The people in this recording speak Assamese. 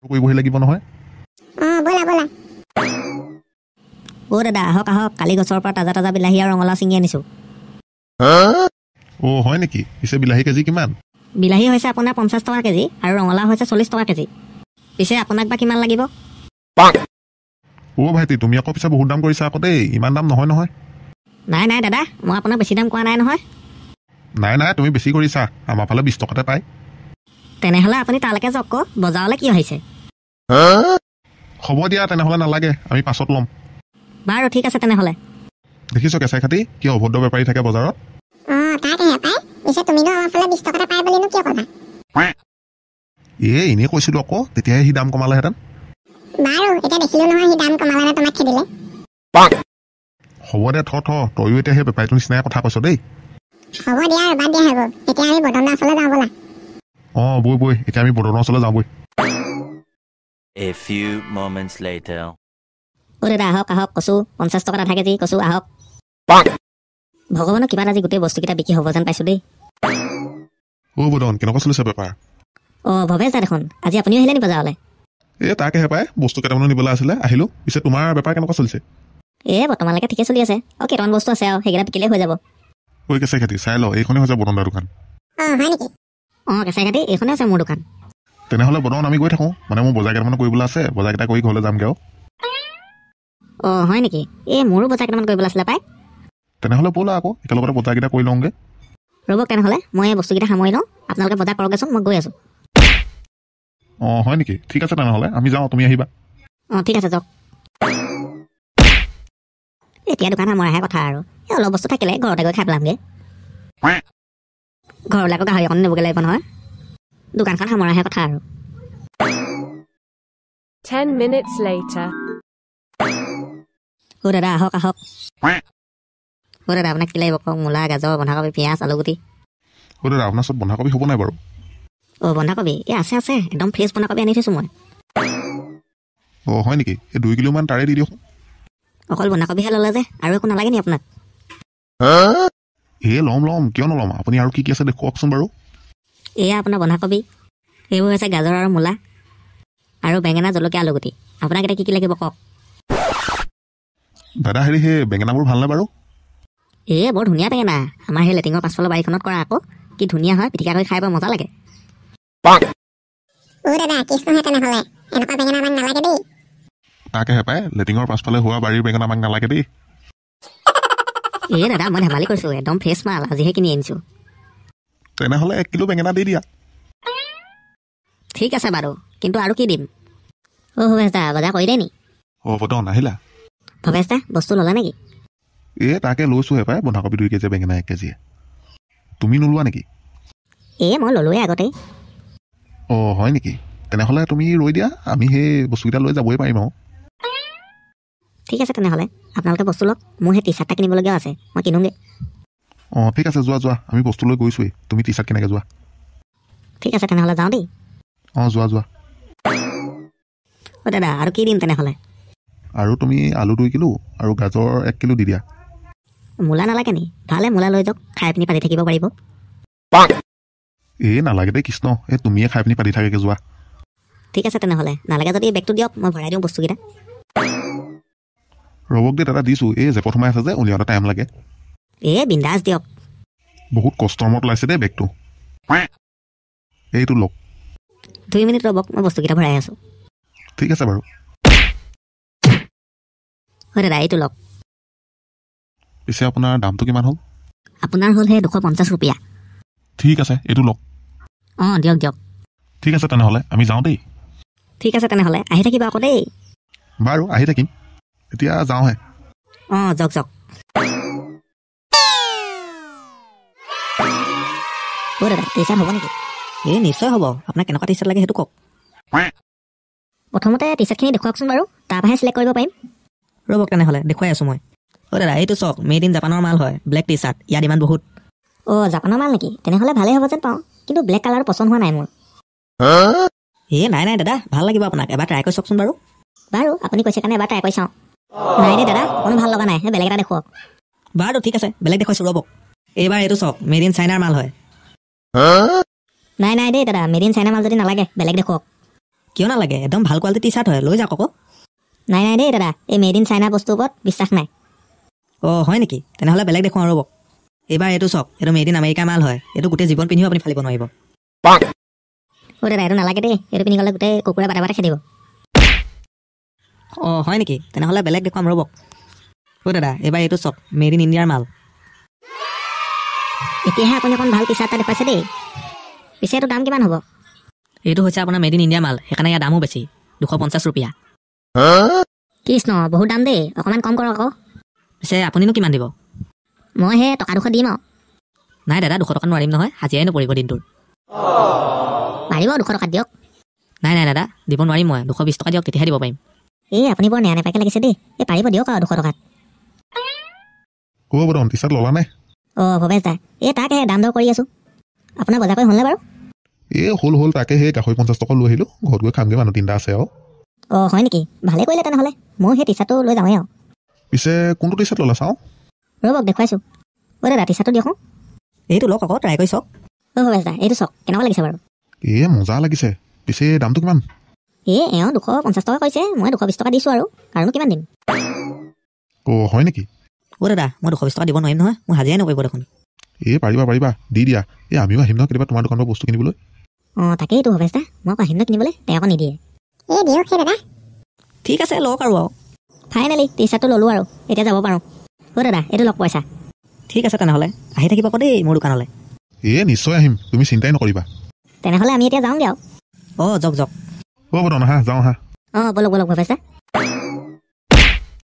কৰিবহি লাগিব নহয়। ব'লা ব'লা। দাদা আহক আহক, কালি গছৰ পৰা তাজা তাজা বিলাহী আৰু ৰঙালাও ছিঙি আনিছোঁ। হয় নেকি? পিছে বিলাহী কেজি কিমান? বিলাহী হৈছে আপোনাৰ 50 টকা কেজি আৰু ৰঙালাও হৈছে 40 টকা কেজি। পিছে আপোনাক বা কিমান লাগিব? ভাইটি, তুমি আকৌ পিছে বহুত দাম কৰিছা আকৌ দেই, ইমান দাম নহয় নহয়। নাই নাই দাদা, মই আপোনাক বেছি দাম কোৱা নাই নহয়। নাই নাই, তুমি বেছি কৰিছা, আমাৰ ফালে 20 টকাতে পায়। তেনেহ'লে আপুনি তালৈকে যাওক আকৌ, বজাৰলৈ কি আহিছে? হ'ব দিয়া, তেনেহ'লে নালাগে, আমি পাছত ল'ম। বাৰু ঠিক আছে তেনেহ'লে। দেখিছ কেঁচাই খাতি কি অভদ্ৰ বেপাৰী থাকে বজাৰত। তাকেহে পাই। পিছে তুমিনো আমাৰ ফালে 20 টকাতে পাই বুলিনো কিয় ক'লা? এনেই কৈছিলো আকৌ, তেতিয়াহে সি দাম কমালেহেঁতেন। বাৰু এতিয়া দেখিলো নহয় সি দাম কমালে নে তোমাক খেদিলে। হ'ব দে, তয়ো এতিয়া সেই বেপাৰীটোৰ নিচিনাই কথা কৈছ দেই। হ'ব দিয়া আৰু বাদ দিয়া হৈ গ'ল। এতিয়া আমি বদনৰ ওচৰলৈ যাওঁ ব'লা। বৈ এতিয়া আমি বদনৰ ওচৰলৈ যাওঁ বৈ। A few moments later. দাদা আহক আহক, কচু 50 টকা নাথাকে যি, কচু আহক। ভগৱানৰ কিবা আজি গোটেই বস্তুকেইটা বিক্ৰী হ'ব যেন পাইছোঁ দেই। বদন, কেনেকুৱা চলিছে বেপাৰ? ভৱেশ দা দেখোন, আজি আপুনিও আহিলে নি বজাৰলৈ? তাকেহে পাই, বস্তু কেইটামানো নিবলৈ আছিলে, আহিলোঁ। পিছে তোমাৰ বেপাৰ কেনেকুৱা চলিছে? বৰ্তমানলৈকে ঠিকে চলি আছে। কেইটামান বস্তু আছে আৰু সেইকেইটা বিকিলেই হৈ যাব। কেঁচাই খাতি চাই ল, এইখনেই হৈছে বদন দাৰ দোকান। হয় নেকি? কেঁচাই খাতি এইখনে আছে মোৰ দোকান। তেনেহ'লে বদন আমি গৈ থাকোঁ, মানে মোৰ বজাৰ কেইটামান কৰিবলৈ আছে, বজাৰকেইটা কৰি ঘৰলৈ যামগৈ আৰু। হয় নেকি? মোৰো বজাৰ কেইটামান কৰিবলৈ আছিলে পাই। তেনেহ'লে ব'লা আকৌ, একেলগতে বজাৰকেইটা কৰি লওঁগৈ। ৰ'বক তেনেহ'লে, মই এই বস্তুকেইটা সামৰি লওঁ, আপোনালোকে বজাৰ কৰকগৈচোন, মই গৈ আছোঁ। হয় নেকি? ঠিক আছে তেনেহ'লে, আমি যাওঁ, তুমি আহিবা। ঠিক আছে যাওক। এতিয়া দোকান সামৰাহে কথা আৰু, অলপ বস্তু থাকিলে ঘৰতে গৈ খাই পেলামগৈ। ঘৰলৈ আকৌ গাহৰি অকণ নিবগৈ লাগিব নহয়। দোকানখন সামৰাহে কথা আৰু। 10 minutes later. দাদা আহক আহক। দাদা আপোনাক কি লাগিব কওক? মূলা, গাজৰ, বন্ধাকবি, পিঁয়াজ, আলুগুটি। দাদা আপোনাৰ ওচৰত বন্ধাকবি হ'ব নাই বাৰু? বন্ধাকবি আছে আছে, একদম ফ্ৰেছ বন্ধাকবি আনি থৈছোঁ মই। হয় নেকি? 2 কিলোমান তাৰে দি দিয়ক। অকল বন্ধাকবিহে ল'লে যে, আৰু একো নালাগে নি আপোনাক? ল'ম, কিয় নল'ম? আপুনি আৰু কি কি আছে দেখুৱাওকচোন বাৰু। এয়া আপোনাৰ বন্ধাকবি, এইবোৰ হৈছে গাজৰ আৰু মূলা, আৰু বেঙেনা, জলকীয়া, আলুগুটি। আপোনাক এতিয়া কি কি লাগিব কওক? দাদা সেই বেঙেনাবোৰ ভালনে বাৰু? বৰ ধুনীয়া বেঙেনা, আমাৰ সেই লেটিঙৰ পাছফালৰ বাৰীখনত কৰা আকৌ, কি ধুনীয়া হয়, পিটিকা কৰি খাই বৰ মজা লাগে। দাদা কিছ নহয় তেনেহ'লে, এনেকুৱা বেঙেনা আমাক নালাগে দেই। তাকেহে পাই, লেটিঙৰ পাছফালে হোৱা বাৰীৰ বেঙেনা আমাক নালাগে দেই। দাদা মই ধেমালি কৰিছোঁ, একদম ফ্ৰেছ মাল, আজিহে কিনি আনিছোঁ। তেনেহ'লে 1 কিলো বেঙেনা দি দিয়া। ঠিক আছে বাৰু, কিন্তু আৰু কি দিম? ভৱেশ দা বজাৰ কৰিলে নি? বদন আহিলা? ভৱেশ দা বস্তু ল'লা নেকি? তাকে লৈছোঁহে পাই, বন্ধাকবি 2 কেজি, বেঙেনা 1 কেজি। তুমি নোলোৱা নেকি? মই ল'লোৱে আগতেই। হয় নেকি? তেনেহ'লে তুমি ৰৈ দিয়া, আমি সেই বস্তুকেইটা লৈ যাবই পাৰিম আৰু। ঠিক আছে তেনেহ'লে, আপোনালোকে বস্তু লওক, মোৰ সেই টি চাৰ্ট এটা কিনিবলগীয়া আছে, মই কিনোগৈ। ঠিক আছে, যোৱা, আমি বস্তু লৈ গৈছোঁৱেই, তুমি টি চাৰ্ট কেনেকৈ যোৱা। ঠিক আছে তেনেহ'লে যাওঁ দেই। যোৱা। দাদা আৰু কি দিম তেনেহ'লে? আৰু তুমি আলু 2 কিলো আৰু গাজৰ 1 কিলো দি দিয়া। মূলা নালাগে নি? ভালে মূলা লৈ যাওক, খাই পিনি পাতি থাকিব পাৰিব। নালাগে দেই কৃষ্ণ, তুমিয়ে খাই পিনি পাতি থাকেগৈ, যোৱা। ঠিক আছে তেনেহ'লে, নালাগে যদি বেগটো দিয়ক, মই ভৰাই দিওঁ বস্তুকেইটা। ৰ'বক দেই দাদা, দিছোঁ, জেপত সোমাই আছে যে, উলিয়াওঁতে টাইম লাগে। বিন্দাছ দিয়ক। বহুত কষ্টৰ মূৰত ওলাইছে দেই বেগটো। এইটো লওক। 2 মিনিট ৰ'বক, মই বস্তুকেইটা ভৰাই আছোঁ। ঠিক আছে বাৰু। দাদা এইটো লওক। পিছে আপোনাৰ দামটো কিমান হ'ল? আপোনাৰ হ'ল সেই 250 रुपया। ঠিক আছে, এইটো লওক। দিয়ক। ঠিক আছে তেনেহ'লে, আমি যাওঁ দেই। ঠিক আছে তেনেহ'লে, আহি থাকিব আকৌ দেই। বাৰু আহি থাকিম, এতিয়া যাওঁহে। যাওক। দাদা টি চাৰ্ট হ'ব নেকি? নিশ্চয় হ'ব, আপোনাক কেনেকুৱা টি চাৰ্ট লাগে সেইটো কওক। প্ৰথমতে টি চাৰ্টখিনি দেখুৱাওকচোন বাৰু, তাৰপৰাহে চিলেক্ট কৰিব পাৰিম। ৰ'বক তেনেহ'লে, দেখুৱাই আছোঁ মই। দাদা এইটো চাওক, মেড ইন জাপানৰ মাল হয়, ব্লেক টি চাৰ্ট, ইয়াৰ ডিমাণ্ড বহুত। জাপানৰ মাল নেকি? তেনেহ'লে ভালেই হ'ব যেন পাওঁ, কিন্তু ব্লেক কালাৰটো পচন্দ হোৱা নাই মোৰ। নাই দাদা, ভাল লাগিব আপোনাক, এবাৰ ট্ৰাই কৰি চাওকচোন বাৰু। আপুনি কৈছে কাৰণে এবাৰ ট্ৰাই কৰি চাওঁ। নাই দেই দাদা, অকণো ভাল লগা নাই, বেলেগ এটা দেখুৱাওক। বাৰু ঠিক আছে, বেলেগ দেখুৱাইছোঁ ৰ'বক। এইবাৰ এইটো চাওক, মেড ইন চাইনাৰ মাল হয়। নাই দেই দাদা, মেড ইন চাইনা মাল যদি নালাগে, বেলেগ দেখুৱাওক। কিয় নালাগে একদম ভাল কোৱালিটি টি চাৰ্ট হয় লৈ যাওক আকৌ নাই নাই দেই দাদা এই মেড ইন চাইনা বস্তুৰ ওপৰত বিশ্বাস নাই অঁ হয় নেকি তেনেহ'লে বেলেগ দেখুৱাওঁ ৰ'ব এইবাৰ এইটো চাওক এইটো মেড ইন আমেৰিকা মাল হয় এইটো গোটেই জীৱন পিন্ধিও আপুনি ফালিব নোৱাৰিব দাদা এইটো নালাগে দেই এইটো পিন্ধি গ'লে গোটেই কুকুৰে বাটে বাটে খেদিব অঁ হয় নেকি তেনেহ'লে বেলেগ দেখুৱাম ৰ'ব দাদা এইবাৰ এইটো চাওক মেড ইন ইণ্ডিয়াৰ মাল এতিয়াহে আপুনি অকণ ভাল টি চাৰ্ট এটা দেখুৱাইছে দেই পিছে এইটো দাম কিমান হ'ব এইটো হৈছে আপোনাৰ মেড ইন ইণ্ডিয়া মাল সেইকাৰণে ইয়াৰ দামো বেছি 250 रुपया কৃষ্ণ বহুত দাম দেই অকণমান কম কৰক আকৌ পিছে আপুনিনো কিমান দিব মই সেই টকা 200 দিম আৰু নাই দাদা 200 টকা নোৱাৰিম নহয় হাজিৰাই নপৰিব দিনটোৰ পাৰিব 200 টকা দিয়ক নাই নাই দাদা দিব নোৱাৰিম মই 220 টকা দিয়ক তেতিয়াহে দিব পাৰিম এই আপুনি বৰ নেৰা নেপাকে লাগিছে দেই এই পাৰিব দিয়ক আৰু 200 টকাত বদন টি চাৰ্ট ল'লা নে অঁ ভৱেশ দা এই তাকহে দাম দৰ কৰি আছোঁ আপোনাৰ বজাৰ কৰি হ'লনে বাৰু হ'ল তাকে সেই গাহৰি 50 টকা লৈ আহিলোঁ ঘৰত গৈ খামগৈ মানুহ 3টা আছে আৰু অঁ হয় নেকি ভালে কৰিলে তেনেহ'লে মই সেই টি চাৰ্টটো লৈ যাওঁৱে আৰু পিছে কোনটো টি চাৰ্ট ল'লা চাওঁ ৰ'বক দেখুৱাইছোঁ দাদা টি চাৰ্টটো দিয়কোঁ এইটো লওক আকৌ ট্ৰাই কৰি চাওক ভৱেশ দা এইটো চাওক কেনেকুৱা লাগিছে বাৰু মজা লাগিছে পিছে দামটো কিমান এওঁ 250 টকা কৈছে মই 220 টকা দিছোঁ আৰু কাৰণো কিমান দিম হয় নেকি দাদা মই 220 টকা দিব নোৱাৰিম নহয় মোৰ হাজিৰাই নকৰিব দেখোন পাৰিবা দি দিয়া আমিও আহিম নহয় কেতিয়াবা তোমাৰ দোকানৰ বস্তু কিনিবলৈ অঁ তাকেইতো ভৱেশ দা মই আকৌ আহিম ন কিনিবলৈ তেওঁ আকৌ নিদিয়ে দিয়ক সেই দাদা ঠিক আছে লওক আৰু ফাইনেলি টি চাৰ্টটো ল'লোঁ আৰু এতিয়া যাব পাৰোঁ দাদা এইটো লওক পইচা ঠিক আছে তেনেহ'লে আহি থাকিব আকৌ দেই মোৰ দোকানলৈ নিশ্চয় আহিম তুমি চিন্তাই নকৰিবা তেনেহ'লে আমি এতিয়া যাওঁগৈ আৰু যাওক বদন আহা যাওঁ আহা বলক ভৱেশ দা